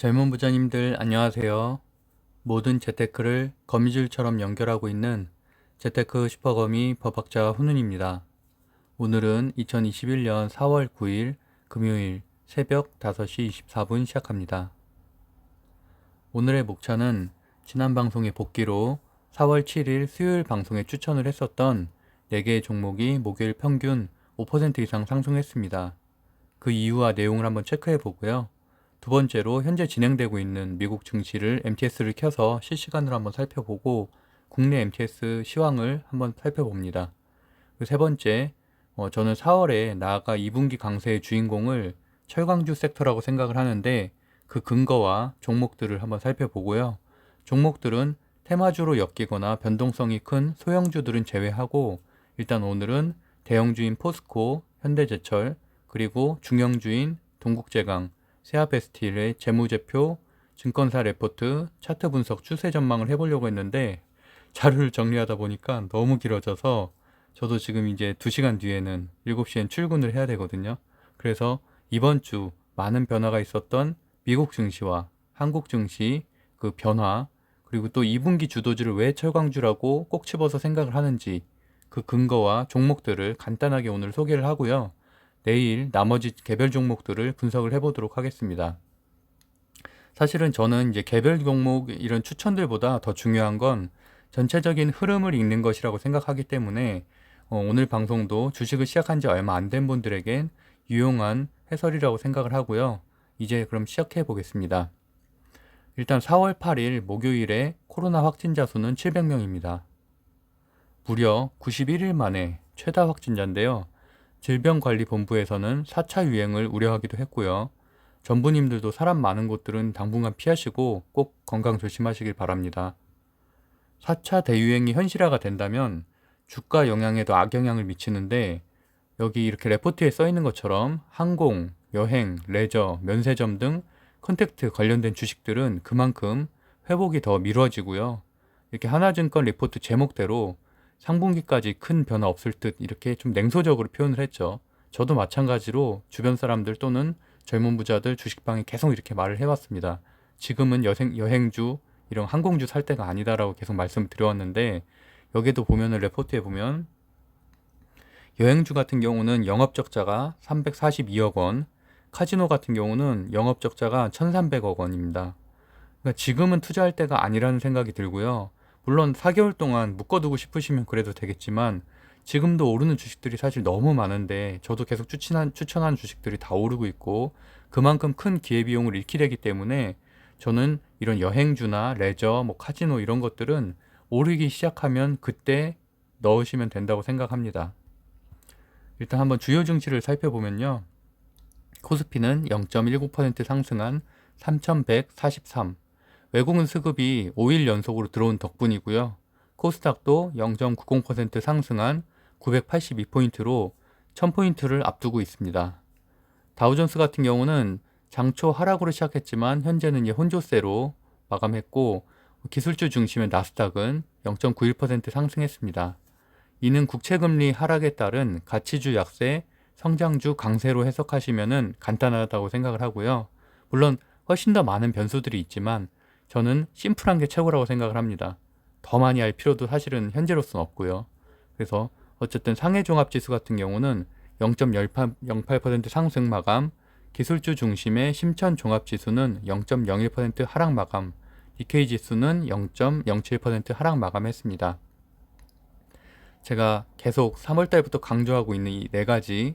젊은 부자님들 안녕하세요. 모든 재테크를 거미줄처럼 연결하고 있는 재테크 슈퍼거미 법학자 훈훈입니다. 오늘은 2021년 4월 9일 금요일 새벽 5시 24분 시작합니다. 오늘의 목차는 지난 방송의 복귀로 4월 7일 수요일 방송에 추천을 했었던 4개의 종목이 목요일 평균 5% 이상 상승했습니다. 그 이유와 내용을 한번 체크해 보고요. 두 번째로 현재 진행되고 있는 미국 증시를 MTS를 켜서 실시간으로 한번 살펴보고 국내 MTS 시황을 한번 살펴봅니다. 그 세 번째, 저는 4월에 나아가 2분기 강세의 주인공을 철강주 섹터라고 생각을 하는데 그 근거와 종목들을 한번 살펴보고요. 종목들은 테마주로 엮이거나 변동성이 큰 소형주들은 제외하고 일단 오늘은 대형주인 포스코, 현대제철, 그리고 중형주인 동국제강, 세아베스틸의 재무제표, 증권사 레포트, 차트 분석, 추세 전망을 해보려고 했는데 자료를 정리하다 보니까 너무 길어져서 저도 지금 이제 2시간 뒤에는 7시엔 출근을 해야 되거든요. 그래서 이번 주 많은 변화가 있었던 미국 증시와 한국 증시 그 변화, 그리고 또 2분기 주도주를 왜 철강주라고 꼭 집어서 생각을 하는지 그 근거와 종목들을 간단하게 오늘 소개를 하고요. 내일 나머지 개별 종목들을 분석을 해보도록 하겠습니다. 사실은 저는 이제 개별 종목 이런 추천들보다 더 중요한 건 전체적인 흐름을 읽는 것이라고 생각하기 때문에 오늘 방송도 주식을 시작한 지 얼마 안 된 분들에겐 유용한 해설이라고 생각을 하고요. 이제 그럼 시작해 보겠습니다. 일단 4월 8일 목요일에 코로나 확진자 수는 700명입니다. 무려 91일 만에 최다 확진자인데요. 질병관리본부에서는 4차 유행을 우려하기도 했고요. 전부님들도 사람 많은 곳들은 당분간 피하시고 꼭 건강 조심하시길 바랍니다. 4차 대유행이 현실화가 된다면 주가 영향에도 악영향을 미치는데 여기 이렇게 레포트에 써 있는 것처럼 항공, 여행, 레저, 면세점 등 컨택트 관련된 주식들은 그만큼 회복이 더 미뤄지고요. 이렇게 하나증권 리포트 제목대로 상분기까지 큰 변화 없을 듯 이렇게 좀 냉소적으로 표현을 했죠. 저도 마찬가지로 주변 사람들 또는 젊은 부자들 주식방에 계속 이렇게 말을 해왔습니다. 지금은 여행주, 이런 항공주 살 때가 아니다라고 계속 말씀을 드려왔는데 여기도 보면은 레포트에 보면 여행주 같은 경우는 영업적자가 342억 원, 카지노 같은 경우는 영업적자가 1300억 원입니다. 그러니까 지금은 투자할 때가 아니라는 생각이 들고요. 물론 4개월 동안 묶어두고 싶으시면 그래도 되겠지만 지금도 오르는 주식들이 사실 너무 많은데 저도 계속 추천한 주식들이 다 오르고 있고 그만큼 큰 기회비용을 잃게 되기 때문에 저는 이런 여행주나 레저, 카지노 이런 것들은 오르기 시작하면 그때 넣으시면 된다고 생각합니다. 일단 한번 주요 증시를 살펴보면요. 코스피는 0.19% 상승한 3143, 외국인 수급이 5일 연속으로 들어온 덕분이고요. 코스닥도 0.90% 상승한 982포인트로 1000포인트를 앞두고 있습니다. 다우존스 같은 경우는 장초 하락으로 시작했지만 현재는 혼조세로 마감했고 기술주 중심의 나스닥은 0.91% 상승했습니다. 이는 국채금리 하락에 따른 가치주 약세, 성장주 강세로 해석하시면 간단하다고 생각을 하고요. 물론 훨씬 더 많은 변수들이 있지만 저는 심플한 게 최고라고 생각을 합니다. 더 많이 알 필요도 사실은 현재로서는 없고요. 그래서 어쨌든 상해종합지수 같은 경우는 0.08% 상승 마감, 기술주 중심의 심천종합지수는 0.01% 하락 마감, 니케이지수는 0.07% 하락 마감했습니다. 제가 계속 3월달부터 강조하고 있는 이 4가지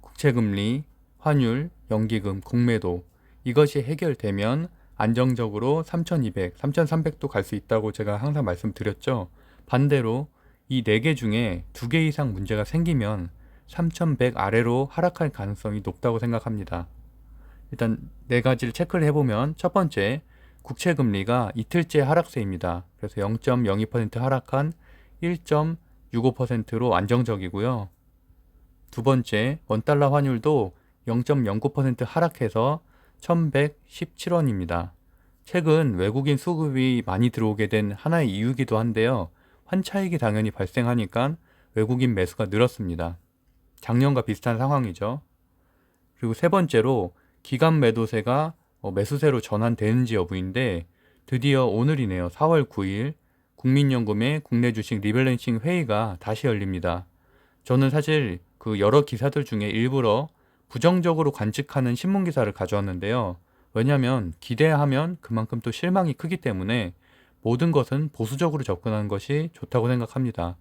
국채금리, 환율, 연기금, 공매도 이것이 해결되면 안정적으로 3200, 3300도 갈 수 있다고 제가 항상 말씀드렸죠. 반대로 이 4개 중에 2개 이상 문제가 생기면 3100 아래로 하락할 가능성이 높다고 생각합니다. 일단 4가지를 체크를 해보면 첫 번째, 국채금리가 이틀째 하락세입니다. 그래서 0.02% 하락한 1.65%로 안정적이고요. 두 번째, 원달러 환율도 0.09% 하락해서 1117원입니다. 최근 외국인 수급이 많이 들어오게 된 하나의 이유이기도 한데요. 환차익이 당연히 발생하니까 외국인 매수가 늘었습니다. 작년과 비슷한 상황이죠. 그리고 세 번째로 기관 매도세가 매수세로 전환되는지 여부인데 드디어 오늘이네요. 4월 9일 국민연금의 국내 주식 리밸런싱 회의가 다시 열립니다. 저는 사실 그 여러 기사들 중에 일부러 부정적으로 관측하는 신문 기사를 가져왔는데요. 왜냐하면 기대하면 그만큼 또 실망이 크기 때문에 모든 것은 보수적으로 접근하는 것이 좋다고 생각합니다.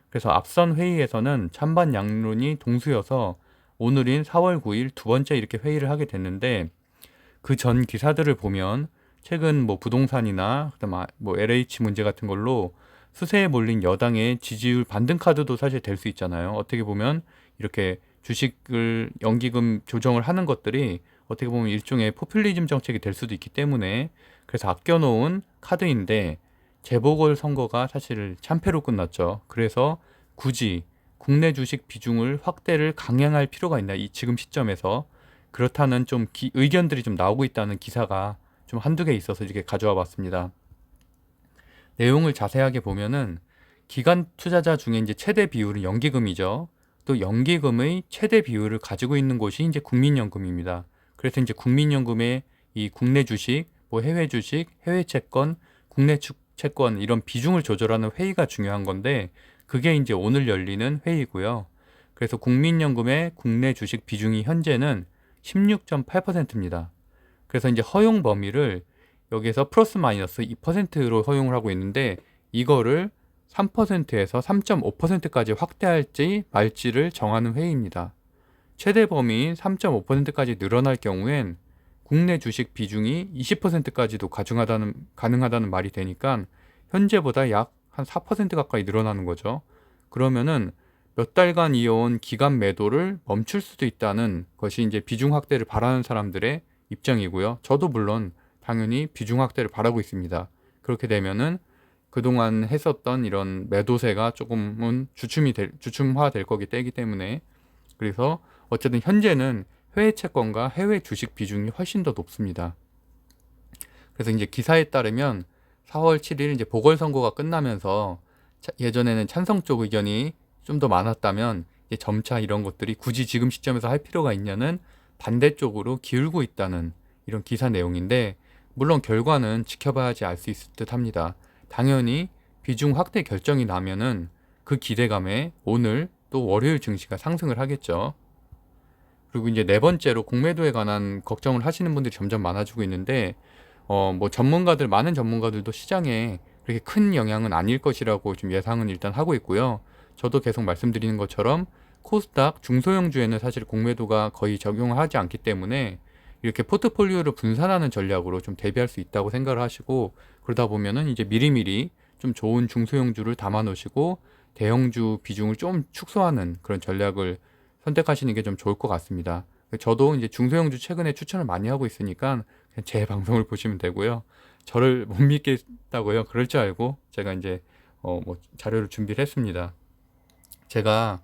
그래서 앞선 회의에서는 찬반 양론이 동수여서 오늘인 4월 9일 두 번째 이렇게 회의를 하게 됐는데 그 전 기사들을 보면 최근 뭐 부동산이나 그다음 뭐 LH 문제 같은 걸로 수세에 몰린 여당의 지지율 반등 카드도 사실 될 수 있잖아요. 어떻게 보면 이렇게 주식을 연기금 조정을 하는 것들이 어떻게 보면 일종의 포퓰리즘 정책이 될 수도 있기 때문에 그래서 아껴놓은 카드인데 재보궐 선거가 사실 참패로 끝났죠. 그래서 굳이 국내 주식 비중을 확대를 강행할 필요가 있나 이 지금 시점에서 그렇다는 좀 의견들이 좀 나오고 있다는 기사가 좀 한두 개 있어서 이렇게 가져와 봤습니다. 내용을 자세하게 보면은 기관 투자자 중에 이제 최대 비율은 연기금이죠. 또 연기금의 최대 비율을 가지고 있는 곳이 이제 국민연금입니다. 그래서 이제 국민연금의 이 국내 주식, 뭐 해외 주식, 해외 채권, 국내 채권 이런 비중을 조절하는 회의가 중요한 건데 그게 이제 오늘 열리는 회의고요. 그래서 국민연금의 국내 주식 비중이 현재는 16.8%입니다. 그래서 이제 허용 범위를 여기에서 플러스 마이너스 2%로 허용을 하고 있는데 이거를 3%에서 3.5%까지 확대할지 말지를 정하는 회의입니다. 최대 범위인 3.5%까지 늘어날 경우엔 국내 주식 비중이 20%까지도 가능하다는 말이 되니까 현재보다 약 한 4% 가까이 늘어나는 거죠. 그러면은 몇 달간 이어온 기간 매도를 멈출 수도 있다는 것이 이제 비중 확대를 바라는 사람들의 입장이고요. 저도 물론 당연히 비중 확대를 바라고 있습니다. 그렇게 되면은 그동안 했었던 이런 매도세가 조금은 주춤화될 거기 때문에 그래서 어쨌든 현재는 해외 채권과 해외 주식 비중이 훨씬 더 높습니다. 그래서 이제 기사에 따르면 4월 7일 이제 보궐선거가 끝나면서 예전에는 찬성 쪽 의견이 좀 더 많았다면 이제 점차 이런 것들이 굳이 지금 시점에서 할 필요가 있냐는 반대쪽으로 기울고 있다는 이런 기사 내용인데 물론 결과는 지켜봐야지 알 수 있을 듯 합니다. 당연히 비중 확대 결정이 나면은 그 기대감에 오늘 또 월요일 증시가 상승을 하겠죠. 그리고 이제 네 번째로 공매도에 관한 걱정을 하시는 분들이 점점 많아지고 있는데 뭐 많은 전문가들도 시장에 그렇게 큰 영향은 아닐 것이라고 좀 예상은 일단 하고 있고요. 저도 계속 말씀드리는 것처럼 코스닥 중소형주에는 사실 공매도가 거의 적용을 하지 않기 때문에 이렇게 포트폴리오를 분산하는 전략으로 좀 대비할 수 있다고 생각을 하시고 그러다 보면은 이제 미리미리 좀 좋은 중소형주를 담아 놓으시고 대형주 비중을 좀 축소하는 그런 전략을 선택하시는 게 좀 좋을 것 같습니다. 저도 이제 중소형주 최근에 추천을 많이 하고 있으니까 그냥 제 방송을 보시면 되고요. 저를 못 믿겠다고요. 그럴 줄 알고 제가 이제 뭐 자료를 준비를 했습니다. 제가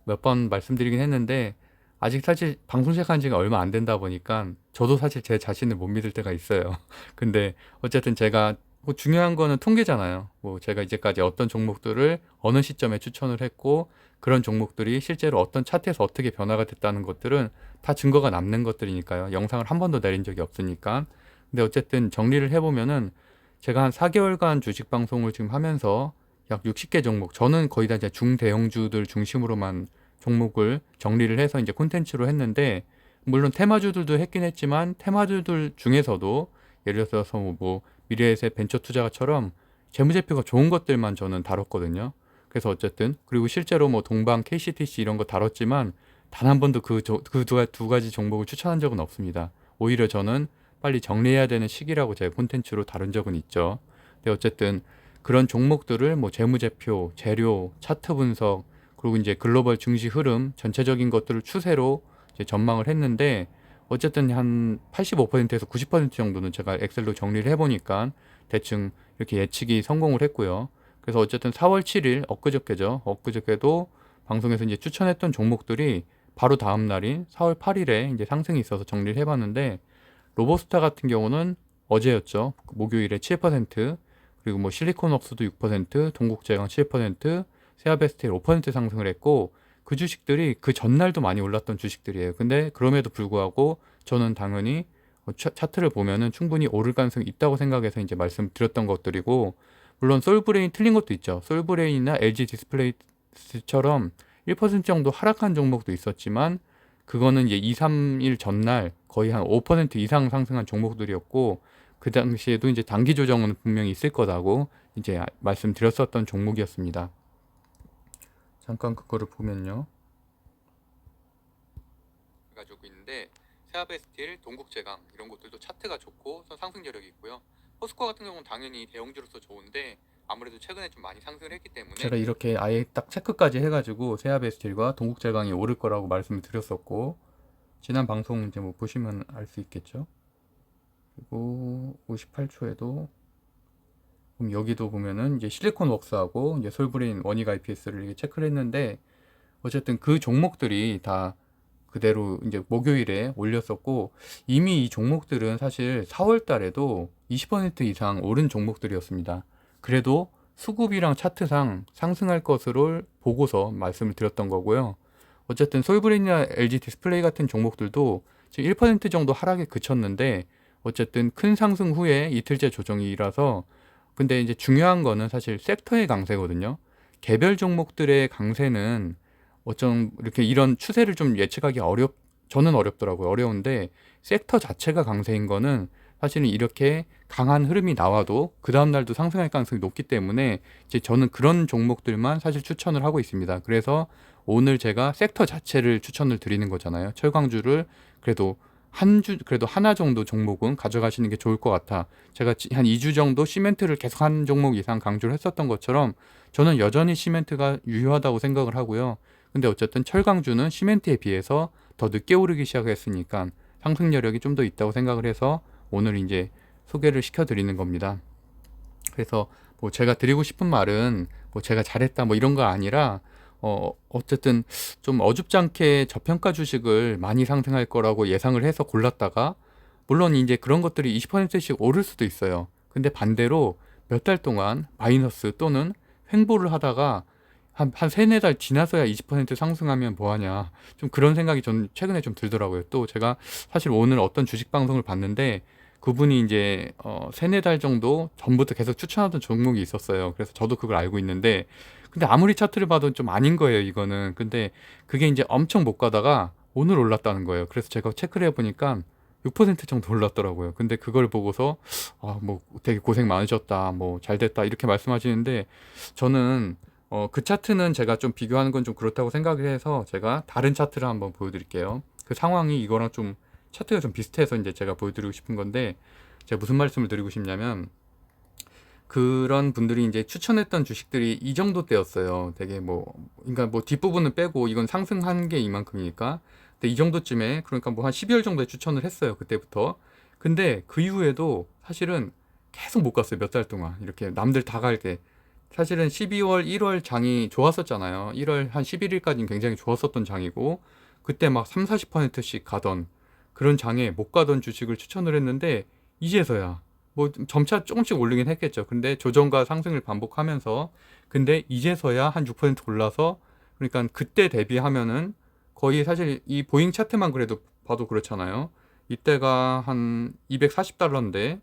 몇 번 말씀드리긴 했는데 아직 사실 방송 시작한 지가 얼마 안 된다 보니까 저도 사실 제 자신을 못 믿을 때가 있어요. 근데 어쨌든 제가 뭐 중요한 거는 통계잖아요. 뭐 제가 이제까지 어떤 종목들을 어느 시점에 추천을 했고 그런 종목들이 실제로 어떤 차트에서 어떻게 변화가 됐다는 것들은 다 증거가 남는 것들이니까요. 영상을 한 번도 내린 적이 없으니까. 근데 어쨌든 정리를 해보면은 제가 한 4개월간 주식 방송을 지금 하면서 약 60개 종목, 저는 거의 다 이제 중대형주들 중심으로만 종목을 정리를 해서 이제 콘텐츠로 했는데, 물론 테마주들도 했긴 했지만, 테마주들 중에서도 예를 들어서 뭐 미래에셋 벤처 투자가처럼 재무제표가 좋은 것들만 저는 다뤘거든요. 그래서 어쨌든, 그리고 실제로 뭐 동방, KCTC 이런 거 다뤘지만, 단 한 번도 그 두 가지 종목을 추천한 적은 없습니다. 오히려 저는 빨리 정리해야 되는 시기라고 제 콘텐츠로 다룬 적은 있죠. 근데 어쨌든 그런 종목들을 뭐 재무제표, 재료, 차트 분석, 그리고 이제 글로벌 증시 흐름, 전체적인 것들을 추세로 이제 전망을 했는데 어쨌든 한 85%에서 90% 정도는 제가 엑셀로 정리를 해보니까 대충 이렇게 예측이 성공을 했고요. 그래서 어쨌든 4월 7일 엊그저께죠. 엊그저께도 방송에서 이제 추천했던 종목들이 바로 다음 날인 4월 8일에 이제 상승이 있어서 정리를 해봤는데 로보스타 같은 경우는 어제였죠. 목요일에 7%, 그리고 뭐 실리콘웍스도 6%, 동국제강 7%, 세아베스테일 5% 상승을 했고 그 주식들이 그 전날도 많이 올랐던 주식들이에요. 근데 그럼에도 불구하고 저는 당연히 차트를 보면은 충분히 오를 가능성이 있다고 생각해서 이제 말씀드렸던 것들이고, 물론 솔브레인 틀린 것도 있죠. 솔브레인이나 LG 디스플레이스처럼 1% 정도 하락한 종목도 있었지만, 그거는 이제 2, 3일 전날 거의 한 5% 이상 상승한 종목들이었고, 그 당시에도 이제 단기 조정은 분명히 있을 거다고 이제 말씀드렸었던 종목이었습니다. 잠깐 그거를 보면요. 가지고 있는데, 세아베스틸, 동국제강 이런 것들도 차트가 좋고 상승 여력이 있고요. 포스코 같은 경우는 당연히 대형주로서 좋은데 아무래도 최근에 좀 많이 상승을 했기 때문에 제가 이렇게 아예 딱 체크까지 해가지고 세아베스틸과 동국제강이 오를 거라고 말씀을 드렸었고, 지난 방송 이제 뭐 보시면 알 수 있겠죠. 그리고 58초에도 그럼 여기도 보면은 이제 실리콘웍스하고 이제 솔브레인 원익 IPS를 이렇게 체크를 했는데, 어쨌든 그 종목들이 다 그대로 이제 목요일에 올렸었고, 이미 이 종목들은 사실 4월 달에도 20% 이상 오른 종목들이었습니다. 그래도 수급이랑 차트상 상승할 것으로 보고서 말씀을 드렸던 거고요. 어쨌든 솔브레인이나 LG 디스플레이 같은 종목들도 지금 1% 정도 하락에 그쳤는데, 어쨌든 큰 상승 후에 이틀째 조정이라서, 근데 이제 중요한 거는 사실 섹터의 강세거든요. 개별 종목들의 강세는 어쩜 이렇게 이런 추세를 좀 예측하기 저는 어렵더라고요. 어려운데, 섹터 자체가 강세인 거는 사실은 이렇게 강한 흐름이 나와도 그 다음날도 상승할 가능성이 높기 때문에 이제 저는 그런 종목들만 사실 추천을 하고 있습니다. 그래서 오늘 제가 섹터 자체를 추천을 드리는 거잖아요. 철강주를 그래도 하나 정도 종목은 가져가시는 게 좋을 것 같아. 제가 한 2주 정도 시멘트를 계속 한 종목 이상 강조를 했었던 것처럼 저는 여전히 시멘트가 유효하다고 생각을 하고요. 근데 어쨌든 철강주는 시멘트에 비해서 더 늦게 오르기 시작했으니까 상승 여력이 좀 더 있다고 생각을 해서 오늘 이제 소개를 시켜드리는 겁니다. 그래서 뭐 제가 드리고 싶은 말은 뭐 제가 잘했다 뭐 이런 거 아니라, 어쨌든 좀 어줍지 않게 저평가 주식을 많이 상승할 거라고 예상을 해서 골랐다가, 물론 이제 그런 것들이 20%씩 오를 수도 있어요. 근데 반대로 몇 달 동안 마이너스 또는 횡보를 하다가 한 세네 달 지나서야 20% 상승하면 뭐하냐, 좀 그런 생각이 전 최근에 좀 들더라고요. 또 제가 사실 오늘 어떤 주식 방송을 봤는데, 그분이 이제 세네 달 정도 전부터 계속 추천하던 종목이 있었어요. 그래서 저도 그걸 알고 있는데, 근데 아무리 차트를 봐도 좀 아닌 거예요, 이거는. 근데 그게 이제 엄청 못 가다가 오늘 올랐다는 거예요. 그래서 제가 체크를 해보니까 6% 정도 올랐더라고요. 근데 그걸 보고서 뭐 되게 고생 많으셨다, 뭐 잘 됐다 이렇게 말씀하시는데, 저는 그 차트는 제가 좀 비교하는 건 좀 그렇다고 생각을 해서 제가 다른 차트를 한번 보여드릴게요. 그 상황이 이거랑 좀 차트가 좀 비슷해서 이제 제가 보여드리고 싶은 건데, 제가 무슨 말씀을 드리고 싶냐면, 그런 분들이 이제 추천했던 주식들이 이 정도 때였어요. 되게 그러니까 뭐 뒷부분은 빼고 이건 상승한 게 이만큼이니까. 근데 이 정도쯤에, 그러니까 뭐 한 12월 정도에 추천을 했어요. 그때부터. 근데 그 이후에도 사실은 계속 못 갔어요. 몇 달 동안. 이렇게 남들 다 갈 때. 사실은 12월, 1월 장이 좋았었잖아요. 1월 한 11일까지는 굉장히 좋았었던 장이고, 그때 막 3, 40%씩 가던 그런 장에 못 가던 주식을 추천을 했는데, 이제서야 뭐 점차 조금씩 올리긴 했겠죠. 근데 조정과 상승을 반복하면서, 근데 이제서야 한 6% 올라서, 그러니까 그때 대비하면은 거의 사실 이 보잉 차트만 그래도 봐도 그렇잖아요. 이때가 한 240달러인데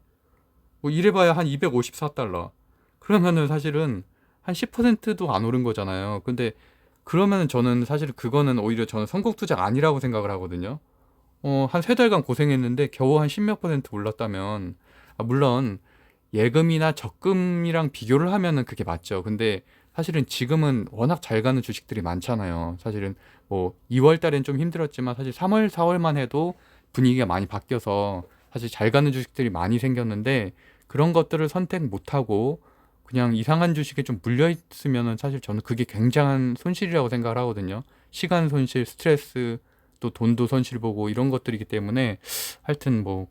뭐 이래봐야 한 254달러. 그러면은 사실은 한 10%도 안 오른 거잖아요. 근데 그러면은 저는 사실 그거는 오히려 저는 선곡 투자가 아니라고 생각을 하거든요. 한 세 달간 고생했는데 겨우 한 10몇 퍼센트 올랐다면, 물론 예금이나 적금이랑 비교를 하면은 그게 맞죠. 근데 사실은 지금은 워낙 잘 가는 주식들이 많잖아요. 사실은 뭐 2월 달엔 좀 힘들었지만 사실 3월, 4월만 해도 분위기가 많이 바뀌어서 사실 잘 가는 주식들이 많이 생겼는데, 그런 것들을 선택 못하고 그냥 이상한 주식에 좀 물려 있으면은 사실 저는 그게 굉장한 손실이라고 생각을 하거든요. 시간 손실, 스트레스, 또 돈도 손실 보고 이런 것들이기 때문에, 하여튼 뭐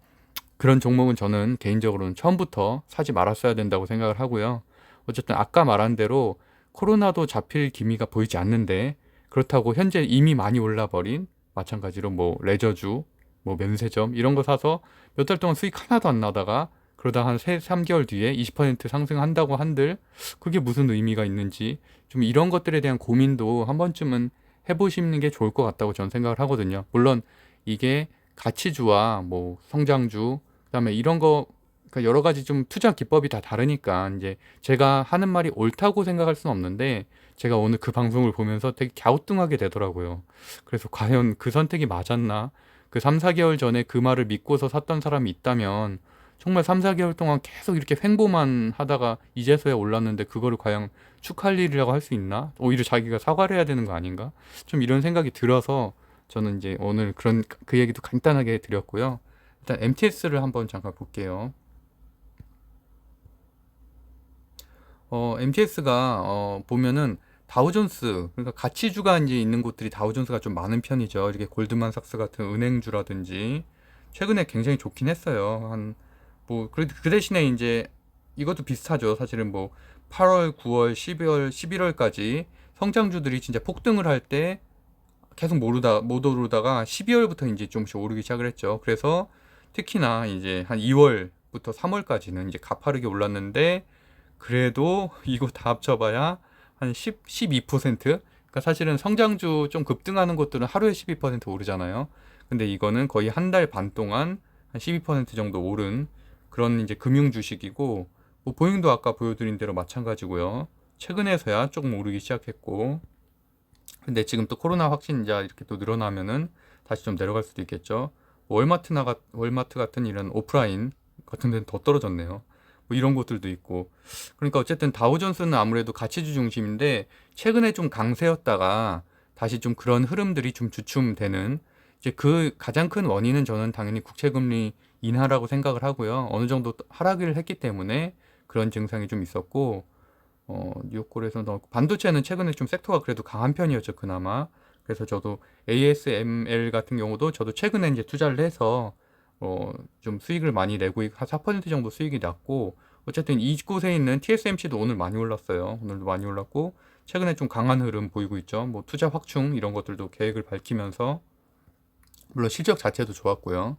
그런 종목은 저는 개인적으로는 처음부터 사지 말았어야 된다고 생각을 하고요. 어쨌든 아까 말한 대로 코로나도 잡힐 기미가 보이지 않는데, 그렇다고 현재 이미 많이 올라버린, 마찬가지로 뭐 레저주, 뭐 면세점 이런 거 사서 몇 달 동안 수익 하나도 안 나다가 그러다 한 3개월 뒤에 20% 상승한다고 한들 그게 무슨 의미가 있는지, 좀 이런 것들에 대한 고민도 한 번쯤은 해보시는 게 좋을 것 같다고 저는 생각을 하거든요. 물론 이게 가치주와 뭐 성장주, 그다음에 이런 거, 그러니까 여러 가지 좀 투자 기법이 다 다르니까 이제 제가 하는 말이 옳다고 생각할 수는 없는데, 제가 오늘 그 방송을 보면서 되게 갸우뚱하게 되더라고요. 그래서 과연 그 선택이 맞았나? 그 3, 4개월 전에 그 말을 믿고서 샀던 사람이 있다면 정말 3, 4개월 동안 계속 이렇게 횡보만 하다가 이제서야 올랐는데 그거를 과연 축하할 일이라고 할 수 있나? 오히려 자기가 사과를 해야 되는 거 아닌가? 좀 이런 생각이 들어서 저는 이제 오늘 그런 그 얘기도 간단하게 드렸고요. 일단 MTS를 한번 잠깐 볼게요. MTS가 보면은 다우존스, 그러니까 가치주가 이제 있는 곳들이 다우존스가 좀 많은 편이죠. 이렇게 골드만삭스 같은 은행주라든지 최근에 굉장히 좋긴 했어요. 한 뭐 그 대신에 이제 이것도 비슷하죠. 사실은 뭐 8월, 9월, 12월, 11월까지 성장주들이 진짜 폭등을 할 때 계속 못 오르다가 12월부터 이제 좀씩 오르기 시작을 했죠. 그래서 특히나 이제 한 2월부터 3월까지는 이제 가파르게 올랐는데, 그래도 이거 다 합쳐봐야 한 12%? 그러니까 사실은 성장주 좀 급등하는 것들은 하루에 12% 오르잖아요. 근데 이거는 거의 한 달 반 동안 한 12% 정도 오른 그런 이제 금융 주식이고, 뭐 보잉도 아까 보여드린 대로 마찬가지고요. 최근에서야 조금 오르기 시작했고, 근데 지금 또 코로나 확진자 이렇게 또 늘어나면은 다시 좀 내려갈 수도 있겠죠. 월마트 같은 이런 오프라인 같은 데는 더 떨어졌네요. 뭐 이런 곳들도 있고. 그러니까 어쨌든 다우존스는 아무래도 가치주 중심인데 최근에 좀 강세였다가 다시 좀 그런 흐름들이 좀 주춤되는, 이제 그 가장 큰 원인은 저는 당연히 국채금리 인하라고 생각을 하고요. 어느 정도 하락을 했기 때문에 그런 증상이 좀 있었고, 뉴욕골에서 반도체는 최근에 좀 섹터가 그래도 강한 편이었죠, 그나마. 그래서 저도 ASML 같은 경우도 저도 최근에 이제 투자를 해서 좀 수익을 많이 내고 한 4% 정도 수익이 났고, 어쨌든 이곳에 있는 TSMC도 오늘 많이 올랐어요. 오늘도 많이 올랐고 최근에 좀 강한 흐름 보이고 있죠. 뭐 투자 확충 이런 것들도 계획을 밝히면서 물론 실적 자체도 좋았고요.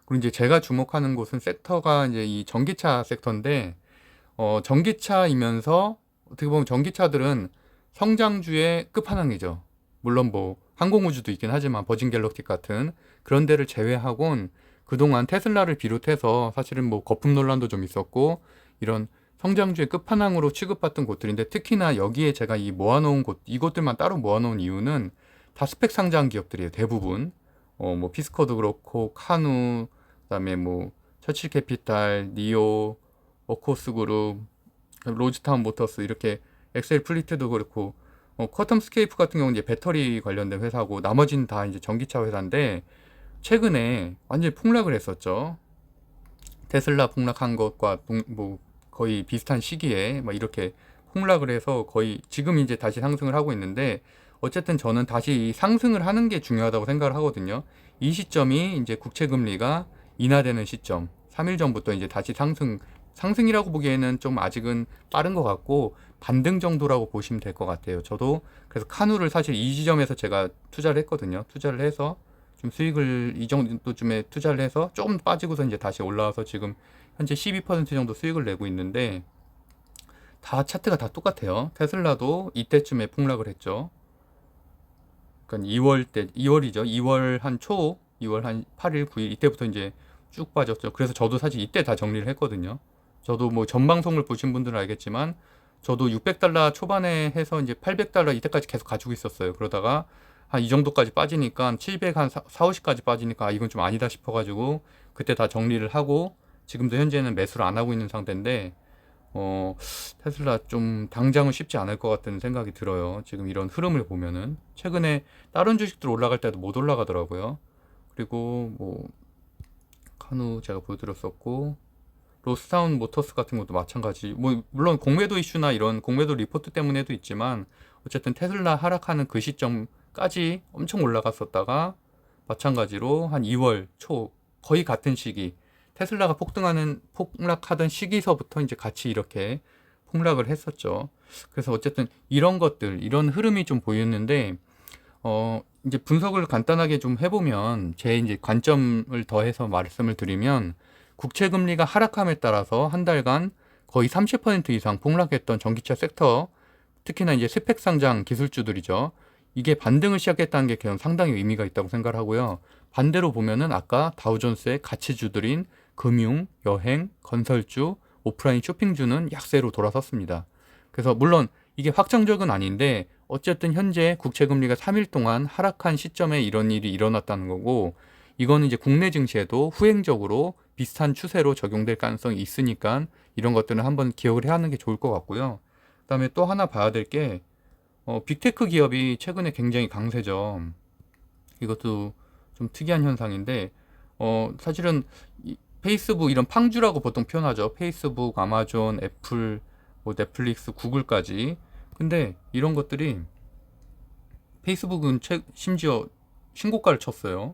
그리고 이제 제가 주목하는 곳은 섹터가 이제 이 전기차 섹터인데, 전기차이면서 어떻게 보면 전기차들은 성장주의 끝판왕이죠. 물론 뭐 항공우주도 있긴 하지만 버진 갤럭틱 같은 그런 데를 제외하곤 그동안 테슬라를 비롯해서 사실은 뭐 거품 논란도 좀 있었고 이런 성장주의 끝판왕으로 취급받던 곳들인데, 특히나 여기에 제가 이 모아놓은 곳, 이곳들만 따로 모아놓은 이유는 다 스펙 상장 기업들이에요. 대부분 뭐 피스커도 그렇고 카누, 그다음에 뭐 처칠 캐피탈, 니오, 어코스 그룹, 로즈타운 모터스, 이렇게 엑셀 플리트도 그렇고, 쿼텀 스케이프 같은 경우는 이제 배터리 관련된 회사고 나머지는 다 이제 전기차 회사인데 최근에 완전히 폭락을 했었죠. 테슬라 폭락한 것과 뭐 거의 비슷한 시기에 막 이렇게 폭락을 해서 거의 지금 이제 다시 상승을 하고 있는데, 어쨌든 저는 다시 상승을 하는 게 중요하다고 생각을 하거든요. 이 시점이 이제 국채 금리가 인하되는 시점, 3일 전부터 이제 다시 상승이라고 보기에는 좀 아직은 빠른 것 같고 반등 정도라고 보시면 될 것 같아요. 저도 그래서 카누를 사실 이 지점에서 제가 투자를 했거든요. 투자를 해서 좀 수익을 이 정도쯤에 투자를 해서 조금 빠지고서 이제 다시 올라와서 지금 현재 12% 정도 수익을 내고 있는데, 다 차트가 다 똑같아요. 테슬라도 이때쯤에 폭락을 했죠. 그러니까 2월이죠. 2월 한 2월 한 8일, 9일 이때부터 이제 쭉 빠졌죠. 그래서 저도 사실 이때 다 정리를 했거든요. 저도 뭐 전 방송을 보신 분들은 알겠지만 저도 600달러 초반에 해서 이제 800달러 이때까지 계속 가지고 있었어요. 그러다가 한 이 정도까지 빠지니까 700 한 4, 50까지 빠지니까 이건 좀 아니다 싶어가지고 그때 다 정리를 하고 지금도 현재는 매수를 안 하고 있는 상태인데, 테슬라 좀 당장은 쉽지 않을 것 같다는 생각이 들어요. 지금 이런 흐름을 보면은 최근에 다른 주식들 올라갈 때도 못 올라가더라고요. 그리고 뭐 카누 제가 보여드렸었고 로스타운 모터스 같은 것도 마찬가지. 뭐 물론 공매도 이슈나 이런 공매도 리포트 때문에도 있지만 어쨌든 테슬라 하락하는 그 시점까지 엄청 올라갔었다가 마찬가지로 한 2월 초 거의 같은 시기 테슬라가 폭락하던 시기서부터 이제 같이 이렇게 폭락을 했었죠. 그래서 어쨌든 이런 것들, 이런 흐름이 좀 보였는데, 이제 분석을 간단하게 좀 해보면 제 이제 관점을 더해서 말씀을 드리면, 국채 금리가 하락함에 따라서 한 달간 거의 30% 이상 폭락했던 전기차 섹터, 특히나 이제 스펙 상장 기술주들이죠. 이게 반등을 시작했다는 게 그냥 상당히 의미가 있다고 생각을 하고요. 반대로 보면은 아까 다우존스의 가치주들인 금융, 여행, 건설주, 오프라인 쇼핑주는 약세로 돌아섰습니다. 그래서 물론 이게 확정적은 아닌데 어쨌든 현재 국채금리가 3일 동안 하락한 시점에 이런 일이 일어났다는 거고, 이거는 이제 국내 증시에도 후행적으로 비슷한 추세로 적용될 가능성이 있으니까 이런 것들은 한번 기억을 해야 하는 게 좋을 것 같고요. 그다음에 또 하나 봐야 될 게 빅테크 기업이 최근에 굉장히 강세죠. 이것도 좀 특이한 현상인데 사실은 페이스북 이런 팡주라고 보통 표현하죠. 페이스북, 아마존, 애플, 뭐 넷플릭스, 구글까지. 근데 이런 것들이 페이스북은 심지어 신고가를 쳤어요.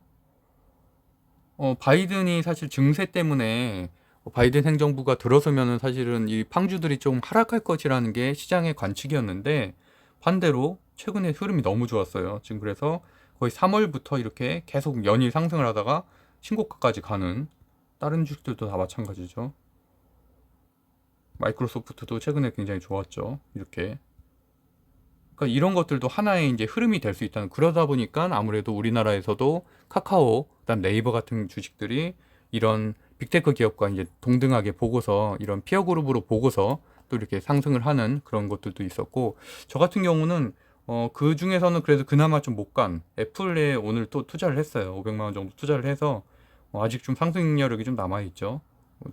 바이든이 사실 증세 때문에 바이든 행정부가 들어서면은 사실은 이 팡주들이 좀 하락할 것이라는 게 시장의 관측이었는데 반대로 최근에 흐름이 너무 좋았어요. 지금 그래서 거의 3월부터 이렇게 계속 연일 상승을 하다가 신고가까지 가는, 다른 주식들도 다 마찬가지죠. 마이크로소프트도 최근에 굉장히 좋았죠. 이렇게. 그러니까 이런 것들도 하나의 이제 흐름이 될 수 있다는, 그러다 보니까 아무래도 우리나라에서도 카카오, 그다음 네이버 같은 주식들이 이런 빅테크 기업과 이제 동등하게 보고서 이런 피어 그룹으로 보고서 또 이렇게 상승을 하는 그런 것들도 있었고, 저 같은 경우는 그 중에서는 그래도 그나마 좀 못 간 애플에 오늘 또 투자를 했어요. 500만 원 정도 투자를 해서 아직 좀 상승 여력이 좀 남아 있죠.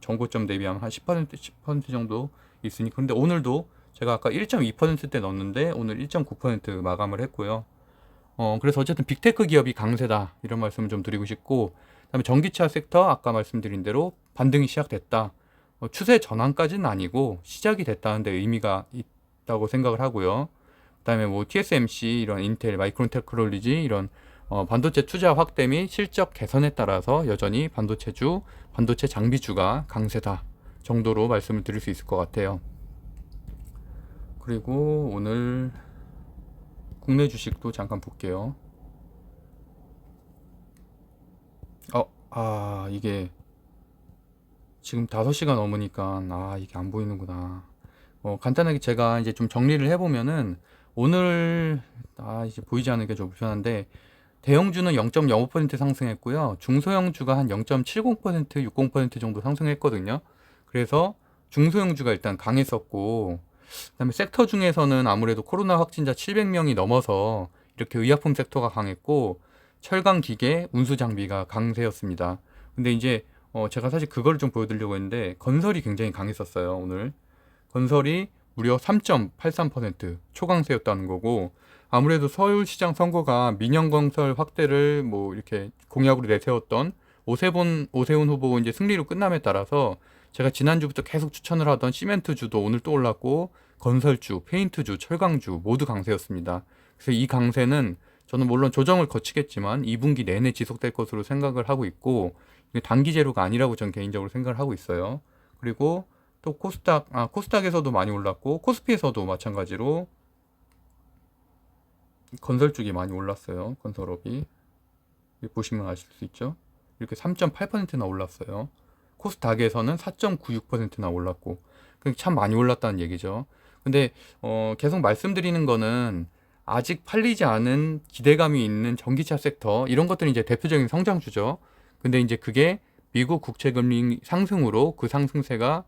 전고점 대비하면 한 10% 정도 있으니. 그런데 오늘도 제가 아까 1.2%대 넣었는데 오늘 1.9% 마감을 했고요. 그래서 어쨌든 빅테크 기업이 강세다, 이런 말씀을 좀 드리고 싶고, 그다음에 전기차 섹터 아까 말씀드린 대로 반등이 시작됐다. 추세 전환까지는 아니고 시작이 됐다는 데 의미가 있다고 생각을 하고요. 그다음에 뭐 TSMC, 이런 인텔, 마이크론 테크놀로지 이런 반도체 투자 확대 및 실적 개선에 따라서 여전히 반도체주, 반도체 장비주가 강세다 정도로 말씀을 드릴 수 있을 것 같아요. 그리고 오늘 국내 주식도 잠깐 볼게요. 이게 지금 5시가 넘으니까 이게 안 보이는구나. 간단하게 제가 이제 좀 정리를 해보면은 오늘 이제 보이지 않는 게 좀 불편한데, 대형주는 0.05% 상승했고요. 중소형주가 한 0.70%, 60% 정도 상승했거든요. 그래서 중소형주가 일단 강했었고, 그다음에 섹터 중에서는 아무래도 코로나 확진자 700명이 넘어서 이렇게 의약품 섹터가 강했고, 철강 기계, 운수 장비가 강세였습니다. 근데 이제 제가 사실 그걸 좀 보여드리려고 했는데, 건설이 굉장히 강했었어요. 오늘 건설이 무려 3.83% 초강세였다는 거고, 아무래도 서울시장 선거가 민영건설 확대를 뭐 이렇게 공약으로 내세웠던 오세훈 후보 이제 승리로 끝남에 따라서 제가 지난주부터 계속 추천을 하던 시멘트주도 오늘 또 올랐고, 건설주, 페인트주, 철강주 모두 강세였습니다. 그래서 이 강세는 저는 물론 조정을 거치겠지만 2분기 내내 지속될 것으로 생각을 하고 있고, 이게 단기 재료가 아니라고 저는 개인적으로 생각을 하고 있어요. 그리고 또 코스닥에서도 많이 올랐고, 코스피에서도 마찬가지로 건설 쪽이 많이 올랐어요. 건설업이. 여기 보시면 아실 수 있죠. 이렇게 3.8%나 올랐어요. 코스닥에서는 4.96%나 올랐고, 참 많이 올랐다는 얘기죠. 근데 계속 말씀드리는 거는 아직 팔리지 않은 기대감이 있는 전기차 섹터, 이런 것들이 이제 대표적인 성장주죠. 근데 이제 그게 미국 국채금리 상승으로 그 상승세가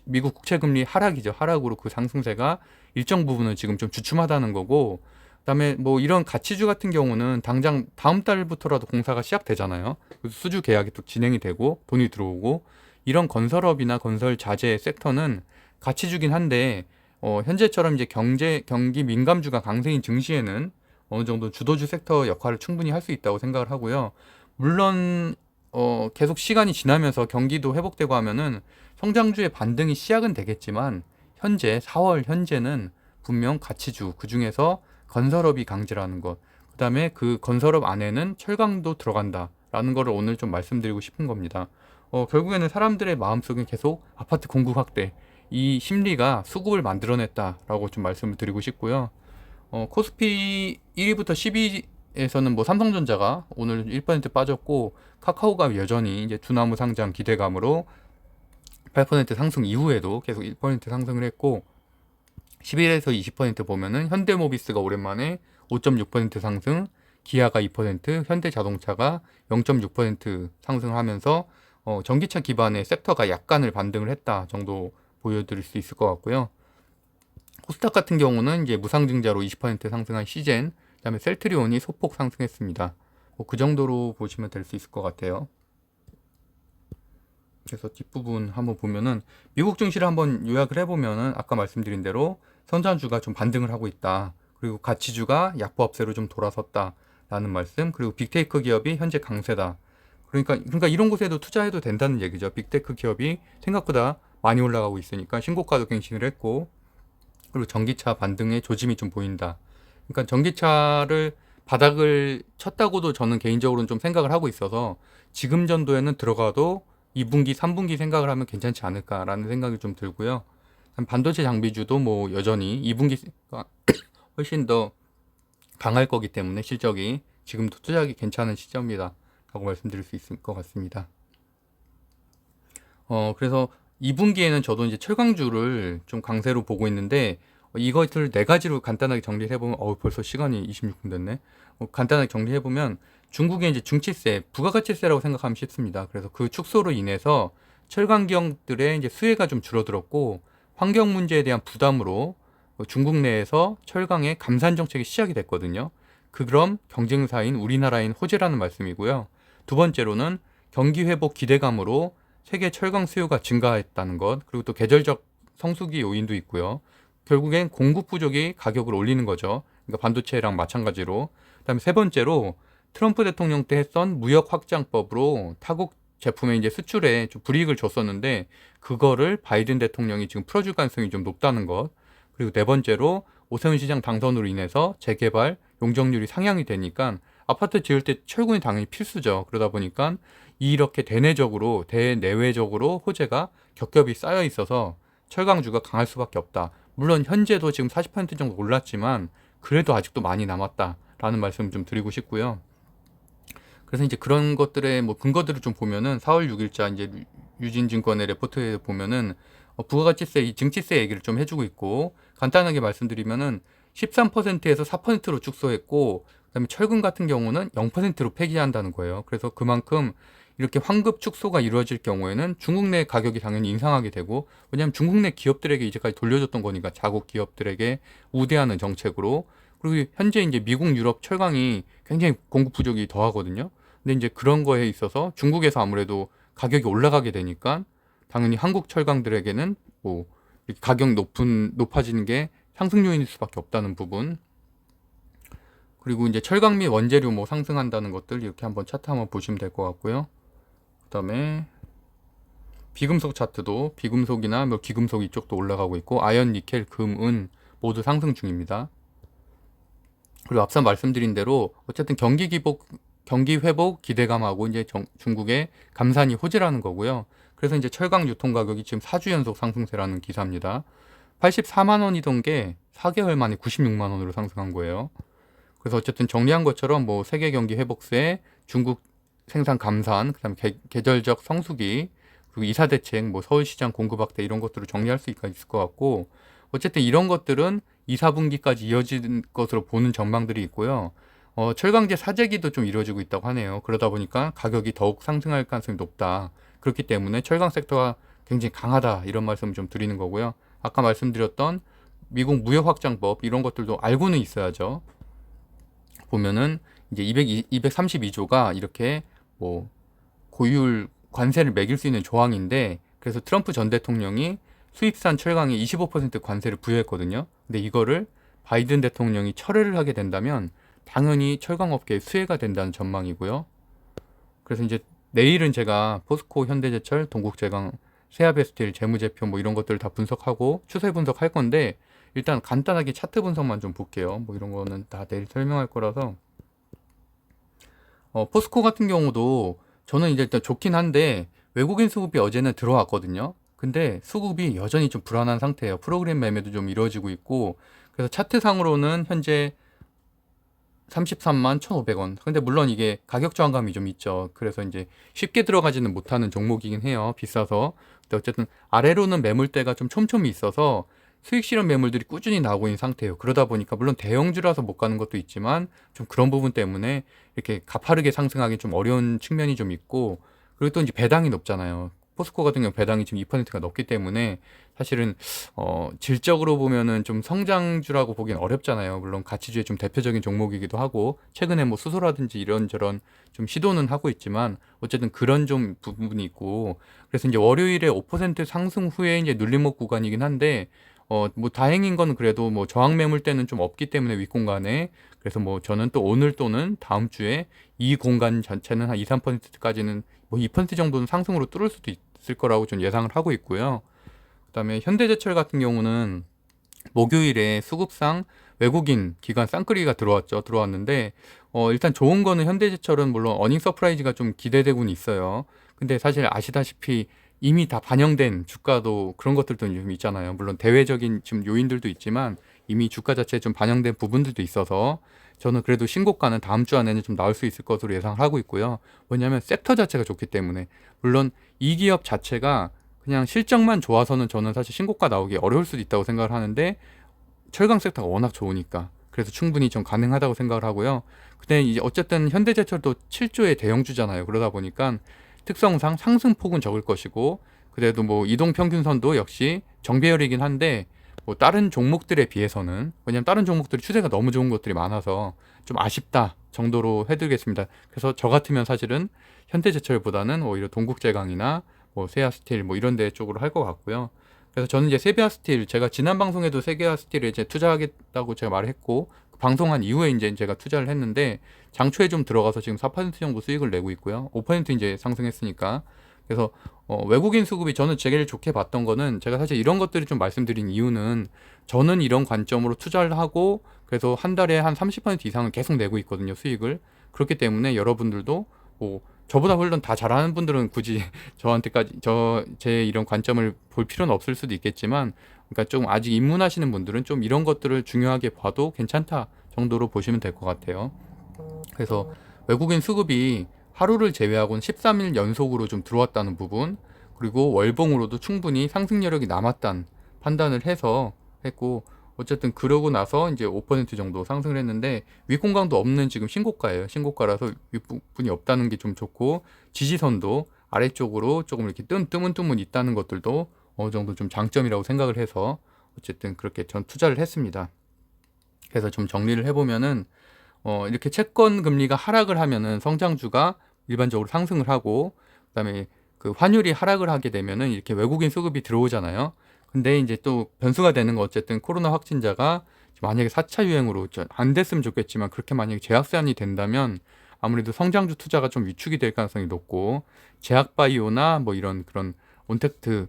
미국 국채금리 하락이죠. 하락으로 그 상승세가 일정 부분은 지금 좀 주춤하다는 거고, 그다음에 뭐 이런 가치주 같은 경우는 당장 다음 달부터라도 공사가 시작되잖아요. 그래서 수주 계약이 또 진행이 되고 돈이 들어오고, 이런 건설업이나 건설 자재 섹터는 가치주긴 한데 현재처럼 이제 경기 민감주가 강세인 증시에는 어느 정도 주도주 섹터 역할을 충분히 할 수 있다고 생각을 하고요. 물론 계속 시간이 지나면서 경기도 회복되고 하면은 성장주의 반등이 시작은 되겠지만, 현재 4월 현재는 분명 가치주, 그 중에서 건설업이 강제라는 것, 그 다음에 그 건설업 안에는 철강도 들어간다라는 거를 오늘 좀 말씀드리고 싶은 겁니다. 결국에는 사람들의 마음속에 계속 아파트 공급 확대, 이 심리가 수급을 만들어냈다라고 좀 말씀을 드리고 싶고요. 코스피 1위부터 10위에서는 뭐 삼성전자가 오늘 1% 빠졌고, 카카오가 여전히 이제 두나무 상장 기대감으로 8% 상승 이후에도 계속 1% 상승을 했고, 11에서 20% 보면은 현대모비스가 오랜만에 5.6% 상승, 기아가 2%, 현대자동차가 0.6% 상승하면서 전기차 기반의 섹터가 약간을 반등을 했다 정도 보여드릴 수 있을 것 같고요. 코스닥 같은 경우는 이제 무상증자로 20% 상승한 시젠, 그다음에 셀트리온이 소폭 상승했습니다. 그 정도로 보시면 될 수 있을 것 같아요. 그래서 뒷부분 한번 보면은 미국 증시를 한번 요약을 해보면은 아까 말씀드린 대로 선전주가 좀 반등을 하고 있다. 그리고 가치주가 약보합세로 좀 돌아섰다. 라는 말씀. 그리고 빅테이크 기업이 현재 강세다. 그러니까 이런 곳에도 투자해도 된다는 얘기죠. 빅테크 기업이 생각보다 많이 올라가고 있으니까 신고가도 갱신을 했고, 그리고 전기차 반등의 조짐이 좀 보인다. 그러니까 전기차를 바닥을 쳤다고도 저는 개인적으로는 좀 생각을 하고 있어서 지금 전도에는 들어가도 2분기, 3분기 생각을 하면 괜찮지 않을까라는 생각이 좀 들고요. 반도체 장비주도 뭐 여전히 2분기가 훨씬 더 강할 거기 때문에 실적이 지금도 투자하기 괜찮은 시점이다 라고 말씀드릴 수 있을 것 같습니다. 그래서 2분기에는 저도 이제 철강주를 좀 강세로 보고 있는데 이것을 네 가지로 간단하게 정리를 해보면 벌써 시간이 26분 됐네. 간단하게 정리해보면 중국의 이제 중치세, 부가가치세라고 생각하면 쉽습니다. 그래서 그 축소로 인해서 철강 기업들의 이제 수혜가 좀 줄어들었고 환경 문제에 대한 부담으로 중국 내에서 철강의 감산 정책이 시작이 됐거든요. 그럼 경쟁사인 우리나라인 호재라는 말씀이고요. 두 번째로는 경기 회복 기대감으로 세계 철강 수요가 증가했다는 것, 그리고 또 계절적 성수기 요인도 있고요. 결국엔 공급 부족이 가격을 올리는 거죠. 그러니까 반도체랑 마찬가지로. 그다음에 세 번째로 트럼프 대통령 때 했던 무역 확장법으로 타국 제품의 이제 수출에 좀 불이익을 줬었는데 그거를 바이든 대통령이 지금 풀어줄 가능성이 좀 높다는 것. 그리고 네 번째로 오세훈 시장 당선으로 인해서 재개발 용적률이 상향이 되니까 아파트 지을 때 철근이 당연히 필수죠. 그러다 보니까 이렇게 대내외적으로 호재가 겹겹이 쌓여 있어서 철강주가 강할 수밖에 없다. 물론 현재도 지금 40% 정도 올랐지만 그래도 아직도 많이 남았다라는 말씀 좀 드리고 싶고요. 그래서 이제 그런 것들의 뭐 근거들을 좀 보면은 4월 6일자 이제 유진증권의 레포트에 보면은 부가가치세, 이 증치세 얘기를 좀 해주고 있고 간단하게 말씀드리면은 13%에서 4%로 축소했고 그다음에 철근 같은 경우는 0%로 폐기한다는 거예요. 그래서 그만큼 이렇게 환급 축소가 이루어질 경우에는 중국 내 가격이 당연히 인상하게 되고 왜냐하면 중국 내 기업들에게 이제까지 돌려줬던 거니까 자국 기업들에게 우대하는 정책으로 그리고 현재 이제 미국, 유럽 철강이 굉장히 공급 부족이 더하거든요. 근데 이제 그런 거에 있어서 중국에서 아무래도 가격이 올라가게 되니까 당연히 한국 철강들에게는 뭐 가격 높아지는 게 상승 요인일 수밖에 없다는 부분. 그리고 이제 철강 및 원재료 뭐 상승한다는 것들 이렇게 한번 차트 한번 보시면 될 것 같고요. 그다음에 비금속 차트도 비금속이나 뭐 기금속 이쪽도 올라가고 있고 아연, 니켈, 금, 은 모두 상승 중입니다. 그리고 앞서 말씀드린 대로 어쨌든 경기 회복 기대감하고 이제 중국의 감산이 호재라는 거고요. 그래서 이제 철강 유통 가격이 지금 4주 연속 상승세라는 기사입니다. 84만 원이던 게 4개월 만에 96만 원으로 상승한 거예요. 그래서 어쨌든 정리한 것처럼 뭐 세계 경기 회복세, 중국 생산 감산, 그다음에 계절적 성수기, 그리고 이사 대책, 뭐 서울시장 공급 확대 이런 것들을 정리할 수 있을 것 같고 어쨌든 이런 것들은 2, 4분기까지 이어질 것으로 보는 전망들이 있고요. 철강제 사재기도 좀 이루어지고 있다고 하네요. 그러다 보니까 가격이 더욱 상승할 가능성이 높다. 그렇기 때문에 철강 섹터가 굉장히 강하다 이런 말씀을 좀 드리는 거고요. 아까 말씀드렸던 미국 무역 확장법 이런 것들도 알고는 있어야죠. 보면은 이제 232조가 이렇게 뭐 고율 관세를 매길 수 있는 조항인데 그래서 트럼프 전 대통령이 수입산 철강에 25% 관세를 부여했거든요. 근데 이거를 바이든 대통령이 철회를 하게 된다면 당연히 철강업계에 수혜가 된다는 전망이고요. 그래서 이제 내일은 제가 포스코, 현대제철, 동국제강, 세아베스틸 재무제표 뭐 이런 것들을 다 분석하고 추세 분석할 건데 일단 간단하게 차트 분석만 좀 볼게요. 뭐 이런 거는 다 내일 설명할 거라서 포스코 같은 경우도 저는 이제 일단 좋긴 한데 외국인 수급이 어제는 들어왔거든요. 근데 수급이 여전히 좀 불안한 상태예요. 프로그램 매매도 좀 이루어지고 있고 그래서 차트상으로는 현재 33만 1,500원. 근데 물론 이게 가격 저항감이 좀 있죠. 그래서 이제 쉽게 들어가지는 못하는 종목이긴 해요. 비싸서. 근데 어쨌든 아래로는 매물대가 좀 촘촘히 있어서 수익 실현 매물들이 꾸준히 나오고 있는 상태예요. 그러다 보니까 물론 대형주라서 못 가는 것도 있지만 좀 그런 부분 때문에 이렇게 가파르게 상승하기 좀 어려운 측면이 좀 있고, 그리고 또 이제 배당이 높잖아요. 포스코 같은 경우 배당이 지금 2%가 넘기 때문에 사실은 질적으로 보면은 좀 성장주라고 보기엔 어렵잖아요. 물론 가치주의 좀 대표적인 종목이기도 하고 최근에 뭐 수소라든지 이런저런 좀 시도는 하고 있지만 어쨌든 그런 좀 부분이 있고, 그래서 이제 월요일에 5% 상승 후에 이제 눌림목 구간이긴 한데 뭐 다행인 건 그래도 뭐 저항 매물대는 좀 없기 때문에 윗공간에, 그래서 뭐 저는 또 오늘 또는 다음 주에 이 공간 전체는 한 2, 3%까지는 뭐 2% 정도는 상승으로 뚫을 수도 있을 거라고 좀 예상을 하고 있고요. 그다음에 현대제철 같은 경우는 목요일에 수급상 외국인 기관 쌍끌이가 들어왔는데 일단 좋은 거는 현대제철은 물론 어닝 서프라이즈가 좀 기대되고는 있어요. 근데 사실 아시다시피 이미 다 반영된 주가도 그런 것들도 좀 있잖아요. 물론 대외적인 지금 요인들도 있지만 이미 주가 자체에 좀 반영된 부분들도 있어서 저는 그래도 신고가는 다음 주 안에는 좀 나올 수 있을 것으로 예상을 하고 있고요. 뭐냐면 섹터 자체가 좋기 때문에. 물론 이 기업 자체가 그냥 실적만 좋아서는 저는 사실 신고가 나오기 어려울 수도 있다고 생각을 하는데, 철강 섹터가 워낙 좋으니까 그래서 충분히 좀 가능하다고 생각을 하고요. 근데 이제 어쨌든 현대제철도 7조의 대형주잖아요. 그러다 보니까 특성상 상승폭은 적을 것이고, 그래도 뭐 이동평균선도 역시 정배열이긴 한데 뭐 다른 종목들에 비해서는, 왜냐면 다른 종목들이 추세가 너무 좋은 것들이 많아서 좀 아쉽다 정도로 해드리겠습니다. 그래서 저 같으면 사실은 현대제철보다는 오히려 동국제강이나 뭐 세아스틸 뭐 이런 데 쪽으로 할 것 같고요. 그래서 저는 이제 세비야스틸, 제가 지난 방송에도 세비야스틸에 이제 투자하겠다고 제가 말했고 그 방송한 이후에 이제 제가 투자를 했는데 장초에 좀 들어가서 지금 4% 정도 수익을 내고 있고요. 5% 이제 상승했으니까. 그래서 외국인 수급이 저는 제일 좋게 봤던 거는, 제가 사실 이런 것들을 좀 말씀드린 이유는 저는 이런 관점으로 투자를 하고 그래서 한 달에 한 30% 이상은 계속 내고 있거든요, 수익을. 그렇기 때문에 여러분들도 뭐 저보다 물론 다 잘하는 분들은 굳이 저한테까지 제 이런 관점을 볼 필요는 없을 수도 있겠지만, 그러니까 좀 아직 입문하시는 분들은 좀 이런 것들을 중요하게 봐도 괜찮다 정도로 보시면 될 것 같아요. 그래서 외국인 수급이 하루를 제외하고는 13일 연속으로 좀 들어왔다는 부분, 그리고 월봉으로도 충분히 상승 여력이 남았다는 판단을 해서 했고, 어쨌든 그러고 나서 이제 5% 정도 상승을 했는데 윗공강도 없는 지금 신고가예요. 신고가라서 윗부분이 없다는 게 좀 좋고, 지지선도 아래쪽으로 조금 이렇게 뜨문뜨문 있다는 것들도 어느 정도 좀 장점이라고 생각을 해서 어쨌든 그렇게 전 투자를 했습니다. 그래서 좀 정리를 해보면은 이렇게 채권 금리가 하락을 하면은 성장주가 일반적으로 상승을 하고, 그다음에 그 환율이 하락을 하게 되면은 이렇게 외국인 수급이 들어오잖아요. 근데 이제 또 변수가 되는 거, 어쨌든 코로나 확진자가 만약에 4차 유행으로 안 됐으면 좋겠지만 그렇게 만약에 재확산이 된다면 아무래도 성장주 투자가 좀 위축이 될 가능성이 높고, 제약바이오나 뭐 이런 그런 온택트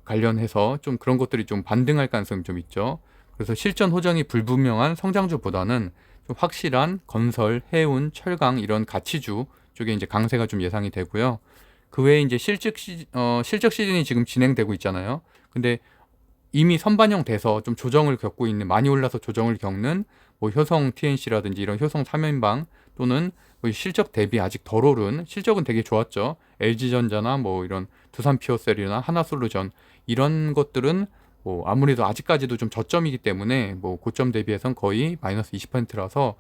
관련해서 좀 그런 것들이 좀 반등할 가능성이 좀 있죠. 그래서 실전 호전이 불분명한 성장주보다는 좀 확실한 건설, 해운, 철강 이런 가치주 쪽에 이제 강세가 좀 예상이 되고요. 그 외에 이제 실적 시즌이 지금 진행되고 있잖아요. 근데 이미 선반영 돼서 좀 조정을 겪고 있는, 많이 올라서 조정을 겪는 뭐 효성 TNC라든지 이런 효성 3연방, 또는 뭐 실적 대비 아직 덜 오른, 실적은 되게 좋았죠. LG전자나 뭐 이런 두산 피어셀이나 하나솔루전 이런 것들은 뭐 아무래도 아직까지도 좀 저점이기 때문에 뭐 고점 대비해선 거의 마이너스 20%라서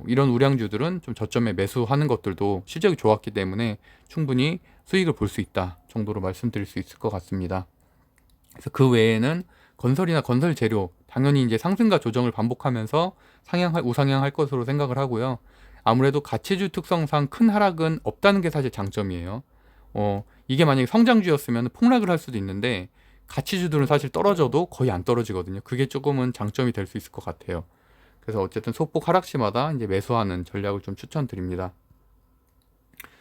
이런 우량주들은 좀 저점에 매수하는 것들도 실적이 좋았기 때문에 충분히 수익을 볼 수 있다 정도로 말씀드릴 수 있을 것 같습니다. 그래서 그 외에는 건설이나 건설 재료 당연히 이제 상승과 조정을 반복하면서 우상향할 것으로 생각을 하고요. 아무래도 가치주 특성상 큰 하락은 없다는 게 사실 장점이에요. 이게 만약에 성장주였으면 폭락을 할 수도 있는데 가치주들은 사실 떨어져도 거의 안 떨어지거든요. 그게 조금은 장점이 될 수 있을 것 같아요. 그래서 어쨌든 소폭 하락시마다 이제 매수하는 전략을 좀 추천드립니다.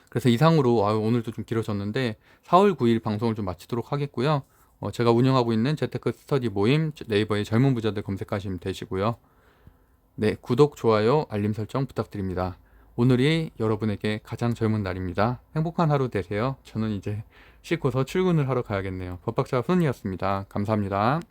그래서 이상으로 오늘도 좀 길어졌는데 4월 9일 방송을 좀 마치도록 하겠고요. 제가 운영하고 있는 재테크 스터디 모임 네이버에 젊은 부자들 검색하시면 되시고요. 네, 구독, 좋아요, 알림 설정 부탁드립니다. 오늘이 여러분에게 가장 젊은 날입니다. 행복한 하루 되세요. 저는 이제 씻고서 출근을 하러 가야겠네요. 법박사 훈이었습니다. 감사합니다.